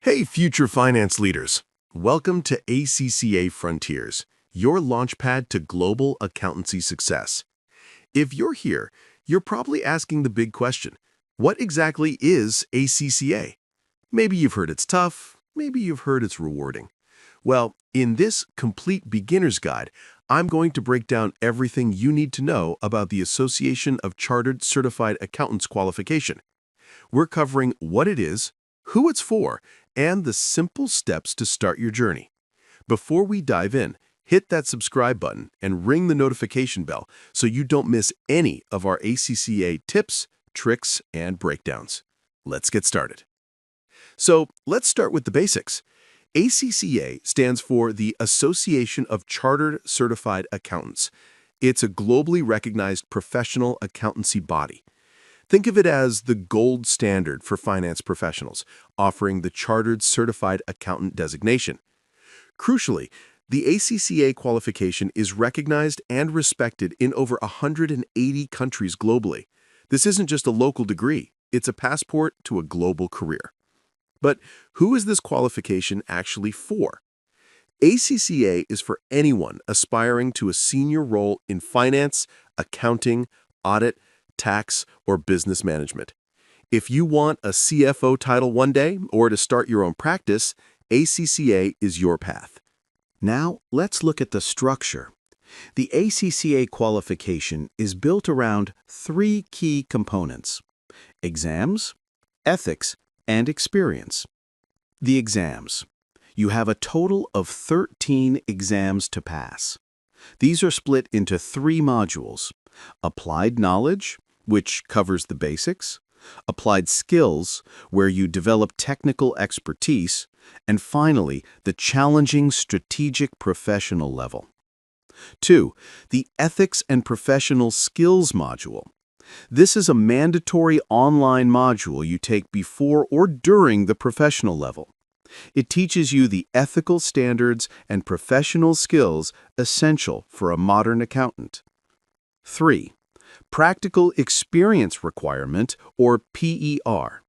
Hey, future finance leaders! Welcome to ACCA Frontiers, your launchpad to global accountancy success. If you're here, you're probably asking the big question, what exactly is ACCA? Maybe you've heard it's tough, maybe you've heard it's rewarding. Well, in this complete beginner's guide, I'm going to break down everything you need to know about the Association of Chartered Certified Accountants qualification. We're covering what it is, who it's for, and the simple steps to start your journey. Before we dive in, hit that subscribe button and ring the notification bell so you don't miss any of our ACCA tips, tricks, and breakdowns. Let's get started. So let's start with the basics. ACCA stands for the Association of Chartered Certified Accountants. It's a globally recognized professional accountancy body. Think of it as the gold standard for finance professionals, offering the Chartered Certified Accountant designation. Crucially, the ACCA qualification is recognized and respected in over 180 countries globally. This isn't just a local degree, it's a passport to a global career. But who is this qualification actually for? ACCA is for anyone aspiring to a senior role in finance, accounting, audit, tax, or business management. If you want a CFO title one day or to start your own practice, ACCA is your path. Now, let's look at the structure. The ACCA qualification is built around three key components: exams, ethics, and experience. The exams. You have a total of 13 exams to pass. These are split into three modules: applied knowledge, which covers the basics, applied skills, where you develop technical expertise, and finally, the challenging strategic professional level. 2. The ethics and professional skills module. This is a mandatory online module you take before or during the professional level. It teaches you the ethical standards and professional skills essential for a modern accountant. 3. Practical Experience Requirement, or PER.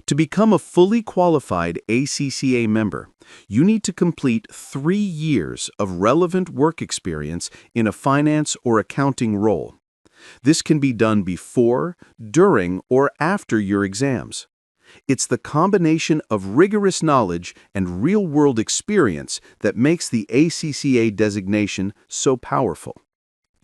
To become a fully qualified ACCA member, you need to complete 3 years of relevant work experience in a finance or accounting role. This can be done before, during, or after your exams. It's the combination of rigorous knowledge and real-world experience that makes the ACCA designation so powerful.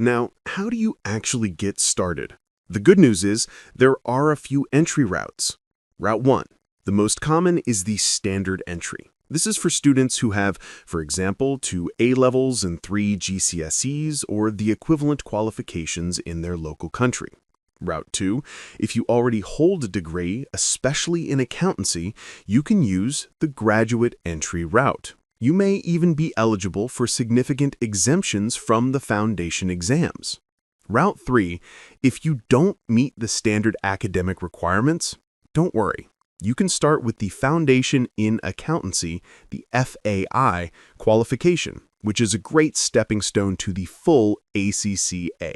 Now, how do you actually get started? The good news is there are a few entry routes. Route 1. The most common is the standard entry. This is for students who have, for example, 2 A-levels and 3 GCSEs or the equivalent qualifications in their local country. Route 2. If you already hold a degree, especially in accountancy, you can use the graduate entry route. You may even be eligible for significant exemptions from the foundation exams. Route 3, if you don't meet the standard academic requirements, don't worry. You can start with the Foundation in Accountancy, the FAI, qualification, which is a great stepping stone to the full ACCA.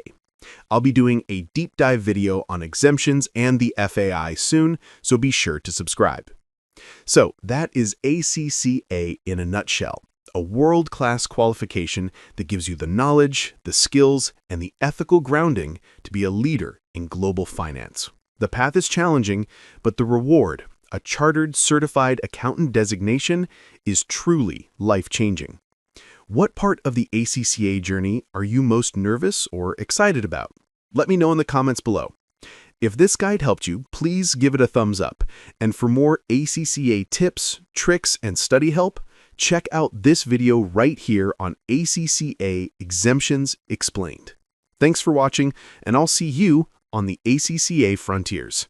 I'll be doing a deep dive video on exemptions and the FAI soon, so be sure to subscribe. So that is ACCA in a nutshell, a world-class qualification that gives you the knowledge, the skills, and the ethical grounding to be a leader in global finance. The path is challenging, but the reward, a Chartered Certified Accountant designation, is truly life-changing. What part of the ACCA journey are you most nervous or excited about? Let me know in the comments below. If this guide helped you, please give it a thumbs up. And for more ACCA tips, tricks, and study help, check out this video right here on ACCA Exemptions Explained. Thanks for watching, and I'll see you on the ACCA Frontiers.